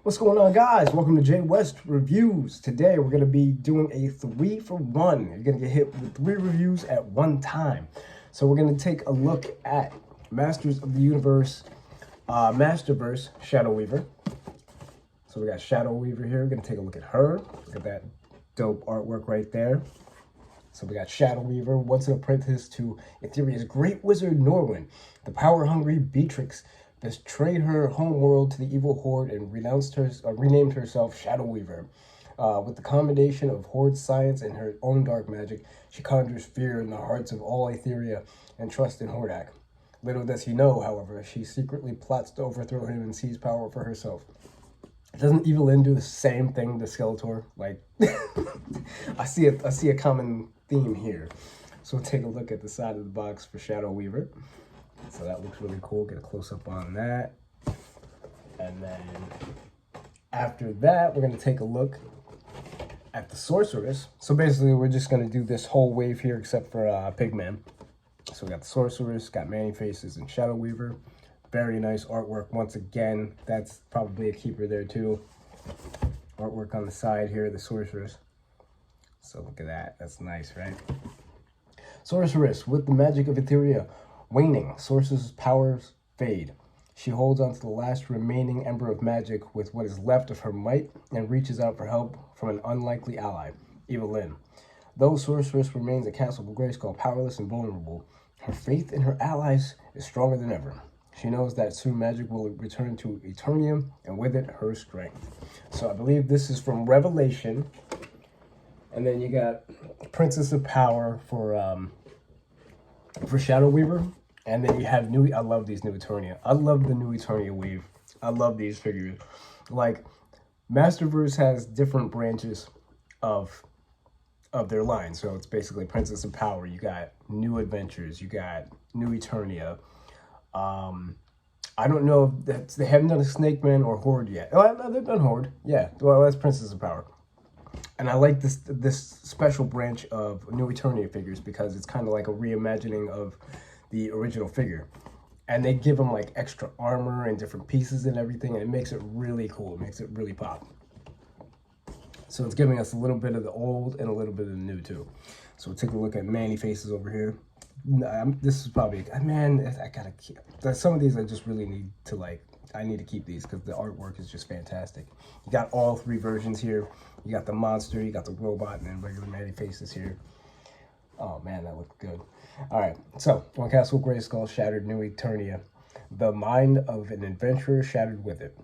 What's going on, guys? Welcome to Jay West Reviews. Today we're going to be doing a 3-for-1. You're going to get hit with 3 reviews at one time. So we're going to take a look at Masters of the Universe, Masterverse, Shadow Weaver. So we got Shadow Weaver here. We're going to take a look at her. Look at that dope artwork right there. So we got Shadow Weaver, once an apprentice to Etherea's great wizard Norwin. The power-hungry Beatrix betrayed her homeworld to the evil horde and renamed herself Shadow Weaver. With the combination of horde science and her own dark magic, she conjures fear in the hearts of all Etheria and trust in Hordak. Little does he know, however, she secretly plots to overthrow him and seize power for herself. Doesn't Evelyn do the same thing to Skeletor? Like, I see a common theme here. So we'll take a look at the side of the box for Shadow Weaver. So that looks really cool. Get a close-up on that. And then after that, we're going to take a look at the Sorceress. So basically, we're just going to do this whole wave here except for Pigman. So we got the Sorceress, got Manny Faces, and Shadow Weaver. Very nice artwork once again. That's probably a keeper there too. Artwork on the side here, the Sorceress. So look at that. That's nice, right? Sorceress, with the magic of Etheria waning, Sorceress's powers fade. She holds on to the last remaining ember of magic with what is left of her might and reaches out for help from an unlikely ally, Evelyn. Though Sorceress remains at Castle Grayskull powerless and vulnerable, her faith in her allies is stronger than ever. She knows that soon magic will return to Eternium, and with it, her strength. So I believe this is from Revelation. And then you got Princess of Power for Shadow Weaver. And then you have I love these new Eternia. I love the new Eternia wave. I love these figures. Like, Masterverse has different branches of their line. So it's basically Princess of Power. You got New Adventures. You got New Eternia. I don't know if they haven't done a Snake Man or Horde yet. Oh, they've done Horde. Yeah, well, that's Princess of Power. And I like this special branch of New Eternia figures because it's kind of like a reimagining of the original figure. And they give them like extra armor and different pieces and everything, and it makes it really cool. It makes it really pop. So it's giving us a little bit of the old and a little bit of the new too. So we'll take a look at Manny Faces over here. This is probably, man, I gotta keep, some of these I just really need to I need to keep these because the artwork is just fantastic. You got all 3 versions here. You got the monster, you got the robot, and then regular Manny Faces here. Oh man, that looked good. All right, so on Castle Grayskull shattered New Eternia. The mind of an adventurer shattered with it.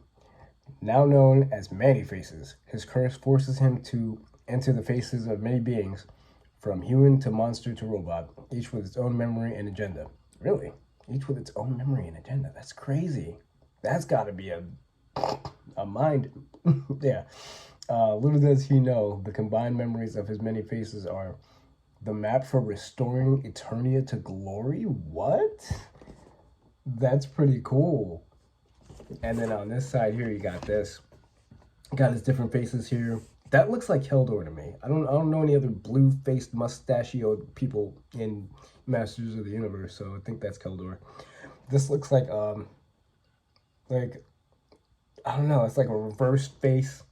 Now known as Manny Faces, his curse forces him to enter the faces of many beings, from human to monster to robot, each with its own memory and agenda. Really? Each with its own memory and agenda. That's crazy. That's got to be a mind. Yeah. Little does he know, the combined memories of his many faces are the map for restoring Eternia to glory. What? That's pretty cool. And then on this side here, you got this. Got his different faces here. That looks like Keldor to me. I don't know any other blue-faced, mustachioed people in Masters of the Universe, so I think that's Keldor. This looks like I don't know. It's like a reverse face,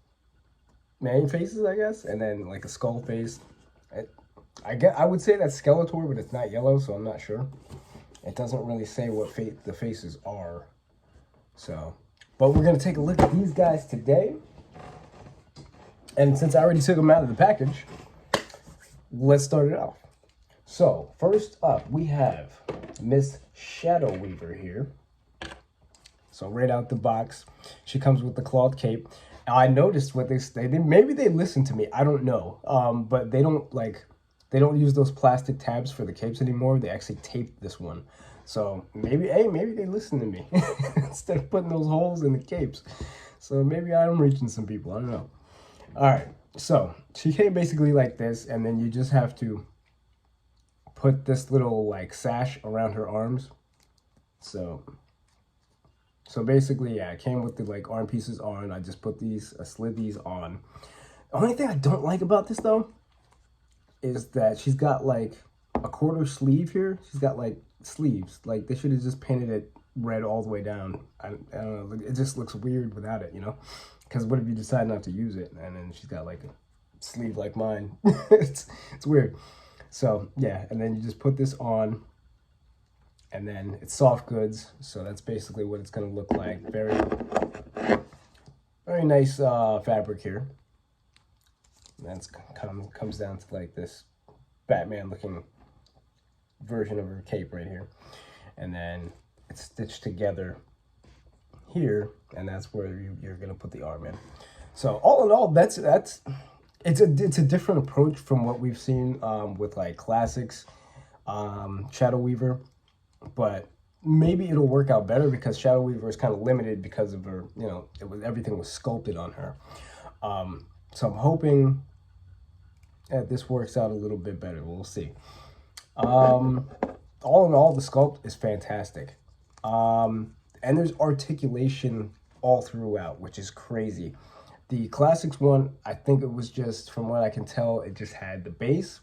Manny Faces, I guess, and then like a skull face. I would say that's Skeletor, but it's not yellow, so I'm not sure. It doesn't really say what the faces are. So, but we're gonna take a look at these guys today. And since I already took them out of the package, let's start it off. So, first up, we have Miss Shadow Weaver here. So, right out the box, she comes with the cloth cape. Now, I noticed what maybe they listened to me. I don't know. But they don't use those plastic tabs for the capes anymore. They actually taped this one. So, maybe they listened to me instead of putting those holes in the capes. So, maybe I'm reaching some people. I don't know. All right, so she came basically like this, and then you just have to put this little like sash around her arms. So basically, yeah, it came with the like arm pieces on. I just slid these on. The only thing I don't like about this though is that she's got like a quarter sleeve here. She's got like sleeves. Like they should have just painted it red all the way down. I don't know. It just looks weird without it, you know. Because what if you decide not to use it, and then she's got like a sleeve like mine? it's weird. So yeah, and then you just put this on, and then it's soft goods. So that's basically what it's gonna look like. Very nice fabric here. And that comes down to like this Batman looking version of her cape right here, and then it's stitched together here, and that's where you're gonna put the arm in. So all in all, it's a different approach from what we've seen with like classics Shadow Weaver, but maybe it'll work out better because Shadow Weaver is kind of limited because of her, you know, everything was sculpted on her. So I'm hoping that this works out a little bit better. We'll see. All in all, the sculpt is fantastic. And there's articulation all throughout, which is crazy. The classics one, I think it was just, from what I can tell, it just had the base,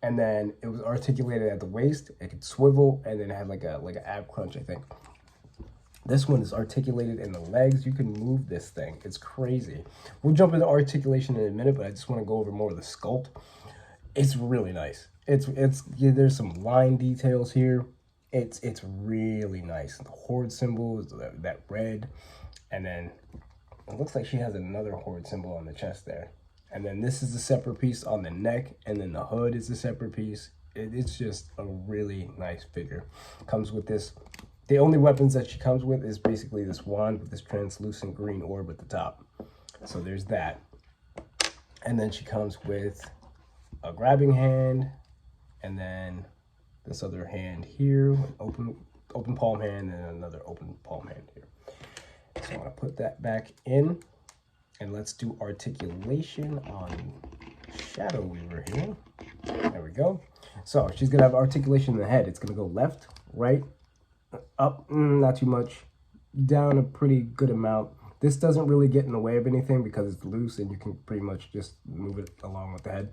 and then it was articulated at the waist. It could swivel, and then it had like an ab crunch, I think. This one is articulated in the legs. You can move this thing. It's crazy. We'll jump into articulation in a minute, but I just want to go over more of the sculpt. It's really nice. Yeah, there's some line details here. It's really nice. The horde symbol is that red, and then it looks like she has another horde symbol on the chest there. And then this is a separate piece on the neck, and then the hood is a separate piece. It's just a really nice figure. Comes with this. The only weapons that she comes with is basically this wand with this translucent green orb at the top. So there's that. And then she comes with a grabbing hand, and then this other hand here, open palm hand, and another open palm hand here. So I'm gonna put that back in, and let's do articulation on Shadow Weaver here. There we go. So she's gonna have articulation in the head. It's gonna go left, right, up, not too much, down a pretty good amount. This doesn't really get in the way of anything because it's loose and you can pretty much just move it along with the head.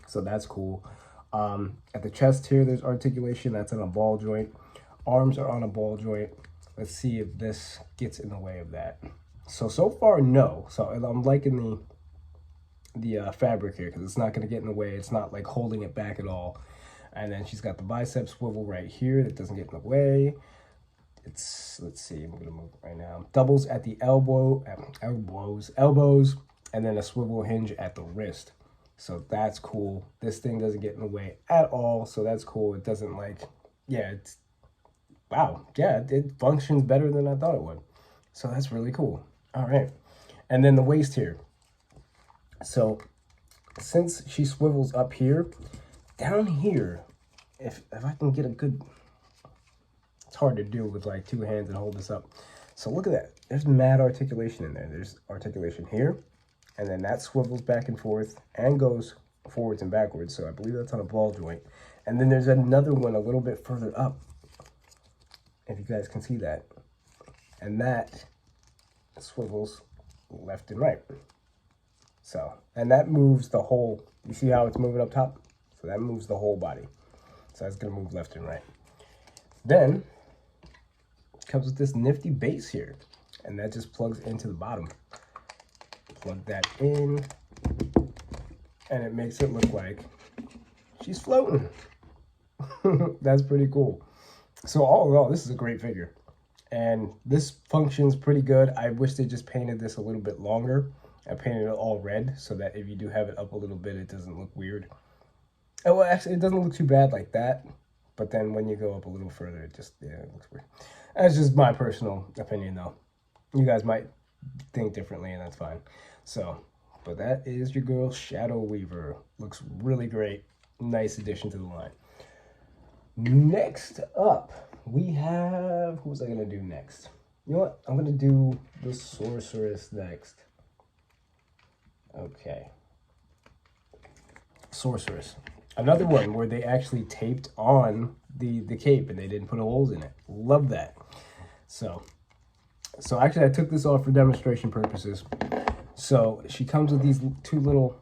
So that's cool. At the chest here, there's articulation. That's on a ball joint. Arms are on a ball joint. Let's see if this gets in the way of that. So far, no. So I'm liking the fabric here because it's not going to get in the way. It's not like holding it back at all. And then she's got the bicep swivel right here that doesn't get in the way. Let's see, I'm going to move it right now. Doubles at the elbows, and then a swivel hinge at the wrist. So that's cool. This thing doesn't get in the way at all, so that's cool. It doesn't wow, yeah, it functions better than I thought it would. So that's really cool. All right. And then the waist here. So since she swivels up here, down here, if I can get a good, it's hard to do with like two hands and hold this up. So look at that. There's mad articulation in there. There's articulation here, and then that swivels back and forth and goes forwards and backwards. So I believe that's on a ball joint. And then there's another one a little bit further up, if you guys can see that. And that swivels left and right. So, and that moves the whole, you see how it's moving up top? So that moves the whole body. So that's gonna move left and right. Then, it comes with this nifty base here. And that just plugs into the bottom. Plug that in. And it makes it look like she's floating. That's pretty cool. So all in all, this is a great figure. And this functions pretty good. I wish they just painted this a little bit longer. I painted it all red so that if you do have it up a little bit, it doesn't look weird. Oh, well, actually, it doesn't look too bad like that. But then when you go up a little further, it just, yeah, it looks weird. That's just my personal opinion, though. You guys might think differently, and that's fine. So, but that is your girl, Shadow Weaver. Looks really great. Nice addition to the line. Next up, we have, who was I going to do next? You know what? I'm going to do the Sorceress next. Okay. Sorceress. Another one where they actually taped on the cape and they didn't put holes in it. Love that. So actually I took this off for demonstration purposes. So she comes with these two little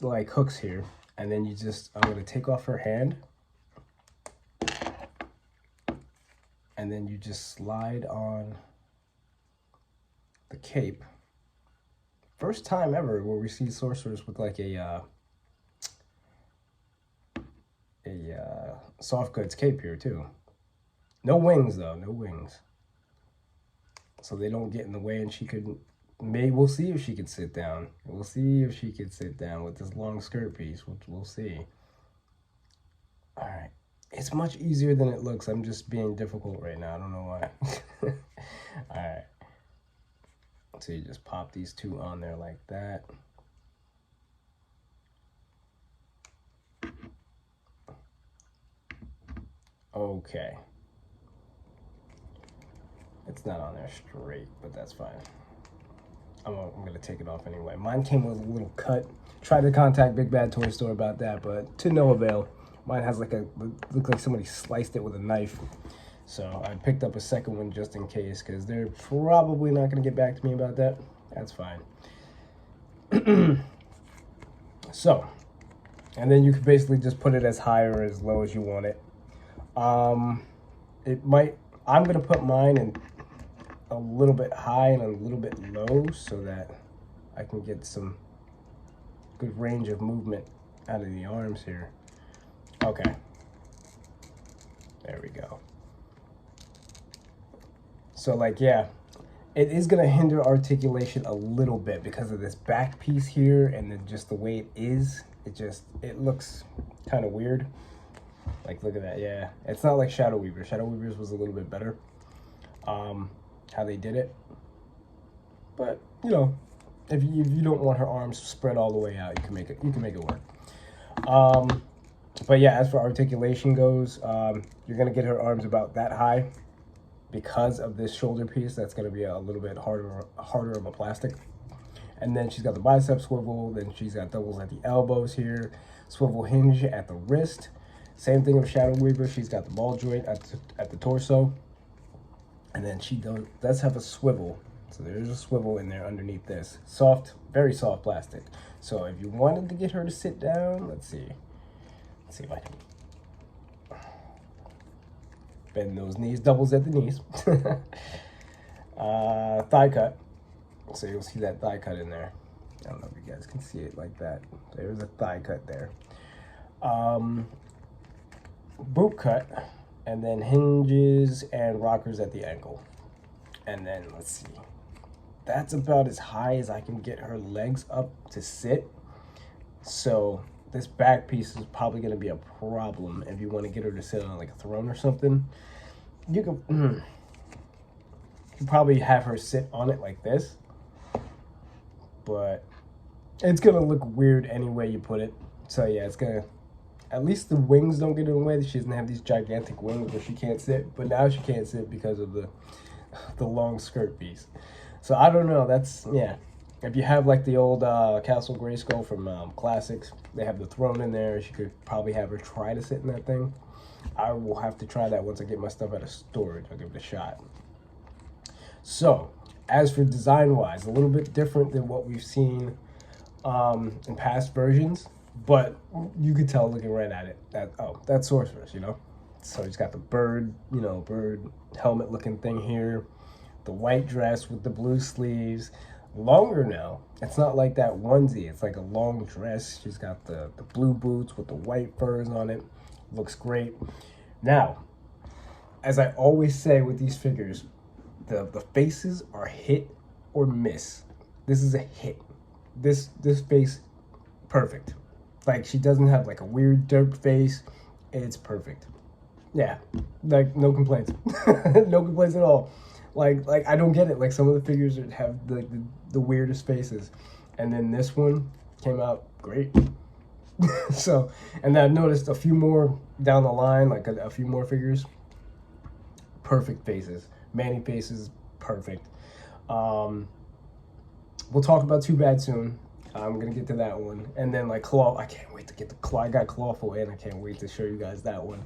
like hooks here, and then I'm going to take off her hand, and then you just slide on the cape first time ever where we see Sorceress with like a soft goods cape here too. No wings though, no wings. So they don't get in the way, and she could, we'll see if she can sit down. We'll see if she can sit down with this long skirt piece. We'll see. All right. It's much easier than it looks. I'm just being difficult right now. I don't know why. All right. So you just pop these two on there like that. Okay. It's not on there straight, but that's fine. I'm gonna take it off anyway. Mine came with a little cut. Tried to contact Big Bad Toy Store about that, but to no avail. Mine has like looked like somebody sliced it with a knife. So I picked up a second one just in case, because they're probably not gonna get back to me about that. That's fine. So, and then you can basically just put it as high or as low as you want it. I'm gonna put mine in a little bit high and a little bit low so that I can get some good range of movement out of the arms here. Okay. There we go. So like, yeah, it is gonna hinder articulation a little bit because of this back piece here, and then just the way it is, it looks kind of weird. Like, look at that. Yeah, it's not like Shadow Weaver. Shadow Weaver's was a little bit better, how they did it. But you know, if you don't want her arms spread all the way out, you can make it work. But yeah, as for articulation goes, you're gonna get her arms about that high because of this shoulder piece. That's gonna be a little bit harder of a plastic. And then she's got the bicep swivel. Then she's got doubles at the elbows here, swivel hinge at the wrist. Same thing with Shadow Weaver. She's got the ball joint at the torso. And then she does have a swivel. So there's a swivel in there underneath this. Soft, very soft plastic. So if you wanted to get her to sit down, let's see if I can bend those knees, doubles at the knees. Thigh cut. So you'll see that thigh cut in there. I don't know if you guys can see it like that. There's a thigh cut there. Boot cut, and then hinges and rockers at the ankle. And then let's see, that's about as high as I can get her legs up to sit. So this back piece is probably going to be a problem if you want to get her to sit on like a throne or something. You can probably have her sit on it like this, but it's going to look weird any way you put it. So yeah, it's going to, at least the wings don't get in the way. She doesn't have these gigantic wings where she can't sit, but now she can't sit because of the long skirt piece. So I don't know, that's, yeah. If you have like the old Castle Grayskull from Classics, they have the throne in there. She could probably have her try to sit in that thing. I will have to try that once I get my stuff out of storage. I'll give it a shot. So, as for design-wise, a little bit different than what we've seen in past versions. But you could tell looking right at it that, oh, that's Sorceress, you know? So he's got the bird, you know, bird helmet looking thing here. The white dress with the blue sleeves. Longer now. It's not like that onesie. It's like a long dress. She's got the blue boots with the white furs on it. Looks great. Now, as I always say with these figures, the faces are hit or miss. This is a hit. This face, perfect. Like, she doesn't have like a weird derp face. It's perfect. Yeah, like no complaints. No complaints at all. Like I don't get it. Like some of the figures have the weirdest faces, and then this one came out great. So, and then I've noticed a few more down the line, like a few more figures, perfect faces. Manny faces, perfect. We'll talk about Too Bad soon. I'm gonna get to that one, and then like Claw. I can't wait to get the Claw. I got Clawful, and I can't wait to show you guys that one.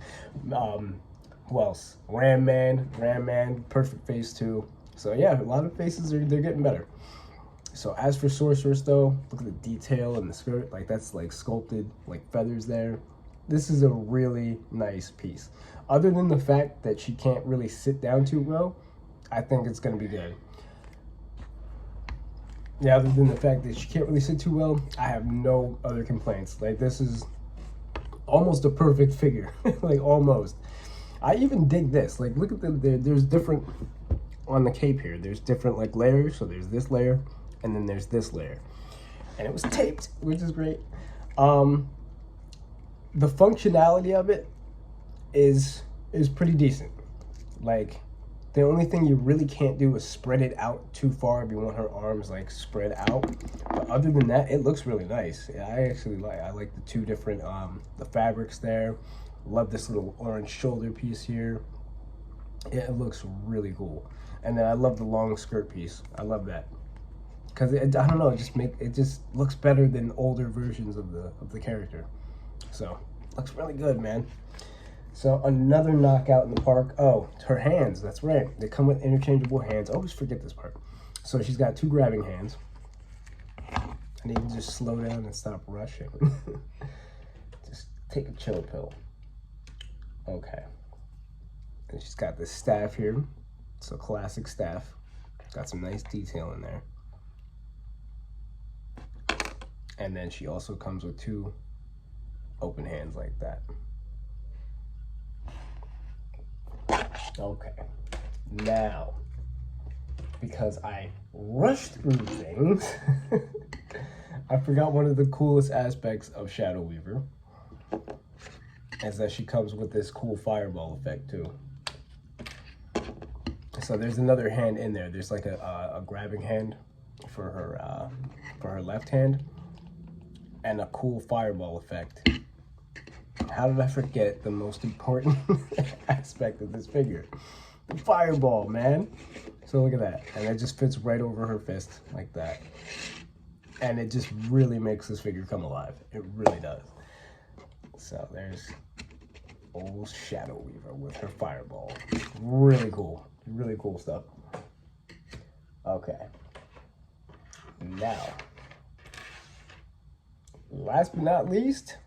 Who else? Ram Man, perfect face too. So yeah, a lot of faces they're getting better. So as for Sorceress though, look at the detail in the skirt. Like that's like sculpted like feathers there. This is a really nice piece. Other than the fact that she can't really sit down too well, I think it's gonna be good. yeah, other than the fact that she can't really sit too well, I have no other complaints. Like, this is almost a perfect figure. Like, almost. I even dig this. Like, look at there's different, on the cape here, there's different, like, layers. So there's this layer, and then there's this layer. And it was taped, which is great. The functionality of it is pretty decent. Like, the only thing you really can't do is spread it out too far if you want her arms like spread out. But other than that, it looks really nice. I actually like the two different the fabrics there. Love this little orange shoulder piece here. It looks really cool. And then I love the long skirt piece. I love that. Cause I don't know, it just looks better than older versions of the character. So looks really good, man. So another knockout in the park. Oh, her hands, that's right. They come with interchangeable hands. I always forget this part. So she's got two grabbing hands. I need to just slow down and stop rushing. Just take a chill pill. Okay. And she's got this staff here. It's a classic staff. Got some nice detail in there. And then she also comes with two open hands like that. Okay, now, because I rushed through things, I forgot one of the coolest aspects of Shadow Weaver is that she comes with this cool fireball effect too. So there's another hand in there. There's like a grabbing hand for her left hand and a cool fireball effect. How did I forget the most important aspect of this figure? The fireball, man. So look at that. And it just fits right over her fist like that. And it just really makes this figure come alive. It really does. So there's old Shadow Weaver with her fireball. Really cool. Really cool stuff. Okay. Now, last but not least,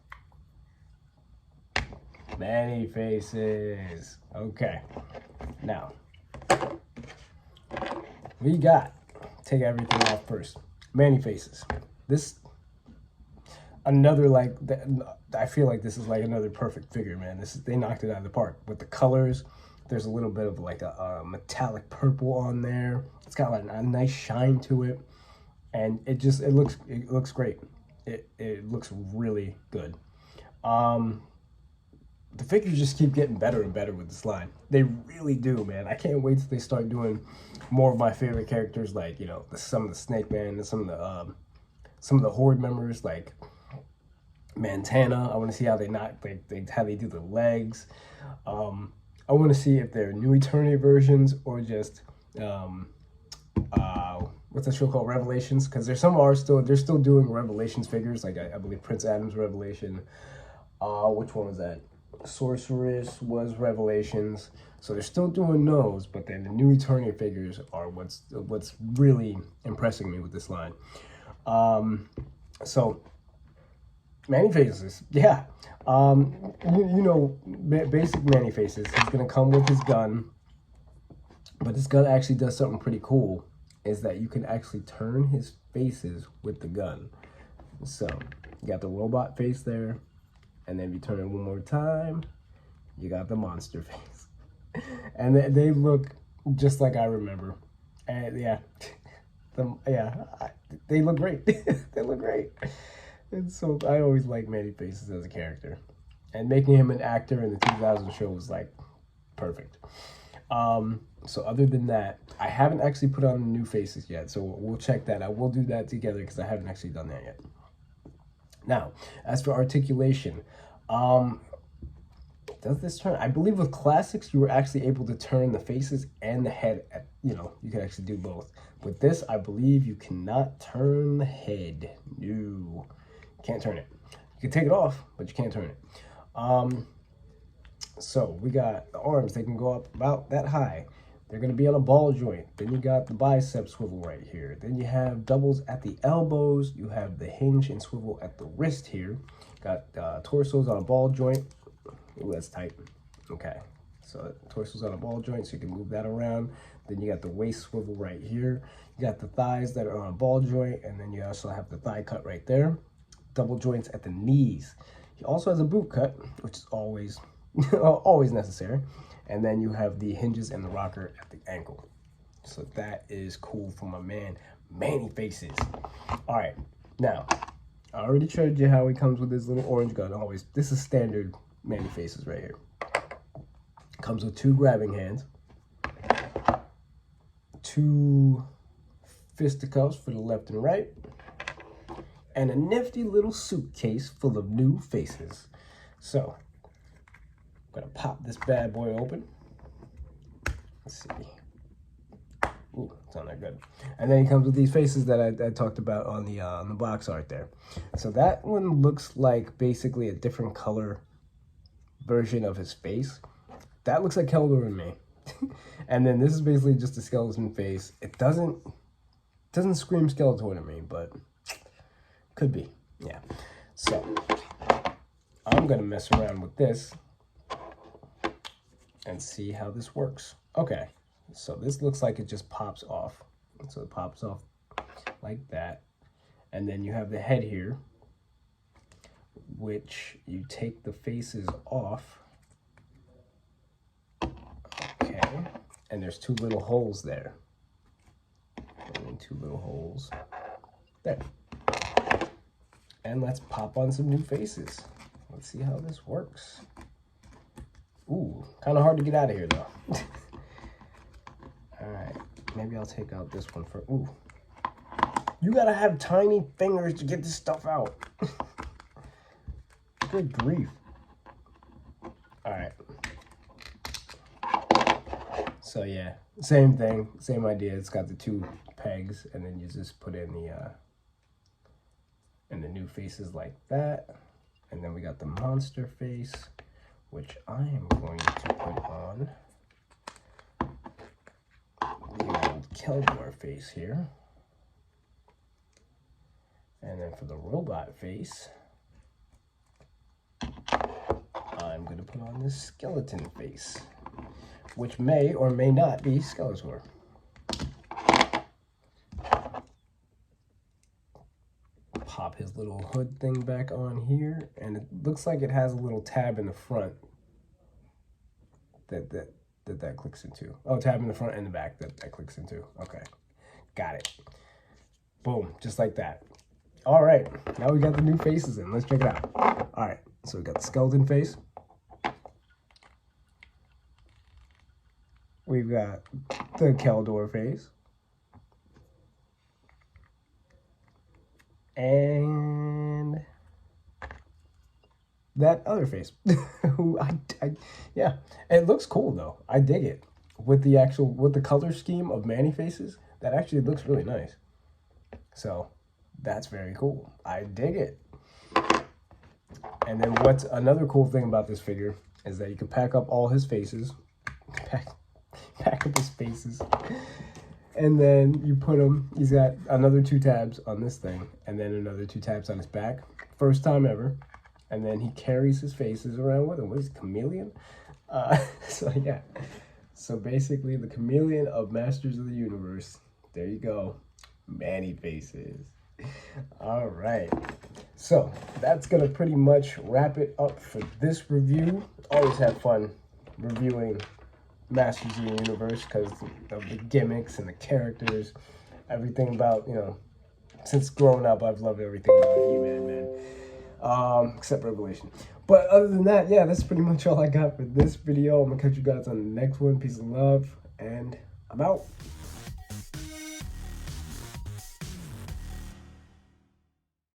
Many Faces. Okay. Now, we got, take everything off first. Many Faces. This, another like, I feel like this is like another perfect figure, man. They knocked it out of the park with the colors. There's a little bit of like a metallic purple on there. It's got like a nice shine to it. And it looks great. It looks really good. The figures just keep getting better and better with this line. They really do, man. I can't wait till they start doing more of my favorite characters, like, you know, some of the Snake Man and some of the Horde members, like Montana. I want to see how how they do the legs. I want to see if they're New Eternity versions or just what's that show called, Revelations? Because there's some they're still doing Revelations figures, like I believe Prince Adam's Revelation. Which one was that? Sorceress was Revelations. So they're still doing those, but then the New Eternity figures are what's really impressing me with this line. So Many Faces, yeah. You know, basic Many Faces. He's gonna come with his gun, but this gun actually does something pretty cool. Is that you can actually turn his faces with the gun. So you got the robot face there. And then if you turn it one more time, you got the monster face. And they look just like I remember. And yeah, they look great. They look great. And so I always like Many Faces as a character. And making him an actor in the 2000 show was like perfect. So other than that, I haven't actually put on the new faces yet. So we'll check that out. We'll do that together because I haven't actually done that yet. Now, as for articulation, does this turn? I believe with classics, you were actually able to turn the faces and the head. You could actually do both. With this, I believe you cannot turn the head. No, you can't turn it. You can take it off, but you can't turn it. So we got the arms. They can go up about that high. They're going to be on a ball joint. Then you got the bicep swivel right here. Then you have doubles at the elbows. You have the hinge and swivel at the wrist here. Got torsos on a ball joint. Ooh, that's tight. Okay. So torso's on a ball joint, so you can move that around. Then you got the waist swivel right here. You got the thighs that are on a ball joint, and then you also have the thigh cut right there. Double joints at the knees. He also has a boot cut, which is always, always necessary. And then you have the hinges and the rocker at the ankle. So that is cool for my man, Manny Faces. All right, now, I already showed you how he comes with his little orange gun. Always, this is standard Manny Faces right here. Comes with 2 grabbing hands, 2 fisticuffs for the left and right, and a nifty little suitcase full of new faces. So, I'm gonna pop this bad boy open. Let's see. Ooh, it's on there good. And then he comes with these faces that I talked about on the box art there. So that one looks like basically a different color version of his face. That looks like Keldor and me. And then this is basically just a skeleton face. It doesn't scream Skeletor to me, but could be. Yeah. So I'm gonna mess around with this and see how this works. Okay. So this looks like it just pops off. So it pops off like that. And then you have the head here, which you take the faces off. Okay. And there's 2 little holes there. And 2 little holes there. And let's pop on some new faces. Let's see how this works. Ooh, kind of hard to get out of here though. All right, maybe I'll take out this one for, ooh. You gotta have tiny fingers to get this stuff out. Good grief. All right. So yeah, same thing, same idea. It's got the 2 pegs, and then you just put in the new faces like that. And then we got the monster face, which I am going to put on the old Keldor face here. And then for the robot face, I'm going to put on this skeleton face, which may or may not be Skeletor. Pop his little hood thing back on here, and it looks like it has a little tab in the front that clicks into. Oh, tab in the front and the back that clicks into. Okay, got it. Boom, just like that. All right, now we got the new faces in. Let's check it out. All right, so we got the skeleton face. We've got the Keldor face. And that other face. Who yeah, it looks cool though. I dig it. With the color scheme of Manny faces, that actually looks really nice. So that's very cool. I dig it. And then what's another cool thing about this figure is that you can pack up all his faces. Pack up his faces. And then you put him, he's got another 2 tabs on this thing, and then another 2 tabs on his back. First time ever. And then he carries his faces around with him. What is he, chameleon? So yeah. So basically the chameleon of Masters of the Universe. There you go. Manny faces. All right. So that's going to pretty much wrap it up for this review. Always have fun reviewing Masters of the Universe because of the gimmicks and the characters, everything about, you know, since growing up, I've loved everything about He-Man, man, except Revelation. But other than that, yeah, that's pretty much all I got for this video. I'm gonna catch you guys on the next one. Peace and love, and I'm out.